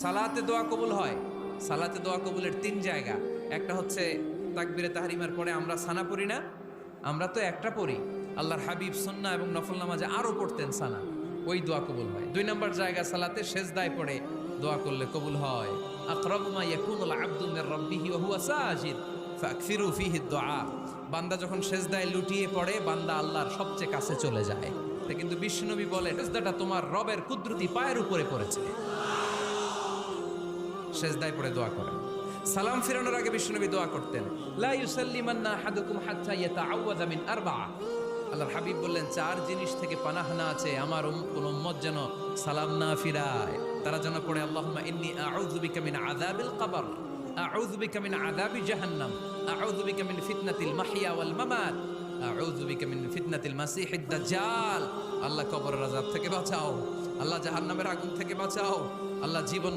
সালাতে দোয়া কবুল হয়। সালাতে দোয়া কবুলের তিন জায়গা। একটা হচ্ছে তাকবীরে তাহরিমার পরে আমরা সানা পড়ি না, আমরা তো একটা পড়ি। আল্লাহর হাবিব সুন্নাহ এবং নফল নামাজে আরো পড়তেন সানা, ওই দোয়া কবুল হয়। দুই নম্বর জায়গা সালাতে সেজদায় পড়ে দোয়া করলে কবুল হয়। আকরাবু মা ইয়াকুনুল আবদু মির রাব্বিহি ওয়া হুয়া সাজিদ ফাকসিরু ফিহি দুআ। বান্দা যখন সেজদায় লুটিয়ে পড়ে, বান্দা আল্লাহর সবচেয়ে কাছে চলে যায়। তা কিন্তু বিশ্বনবী বলে, সেজদাটা তোমার রবের কুদরতি পায়ের উপরে পড়েছে। সেজদায় পড়ে দোয়া করেন। সালাম ফিরানোর আগে বিশ্বনবী দোয়া করতেন, লা ইউসাল্লিমান্না আহাদুকুম হাত্তা ইয়াতাআওয়াযা মিন আরবা'a। আল্লাহর হাবিব বললেন, চার জিনিস থেকে পানাহানা আছে আমার কোন উম্মত যেন সালাম না ফিরায়। তারা যেন পড়ে, আল্লাহুম্মা ইন্নী আউযু বিকা মিন আযাবিল কবর, আউযু বিকা মিন আযাবি জাহান্নাম, আউযু বিকা মিন ফিতনাতিল মাহইয়া ওয়াল মামাত, আউযু বিকা মিন ফিতনাতিল মাসিহিদ দাজ্জাল। আল্লাহ কবরের আযাব থেকে বাঁচাও, আল্লাহ জাহান্নামের আগুন থেকে বাঁচাও, আল্লাহ জীবন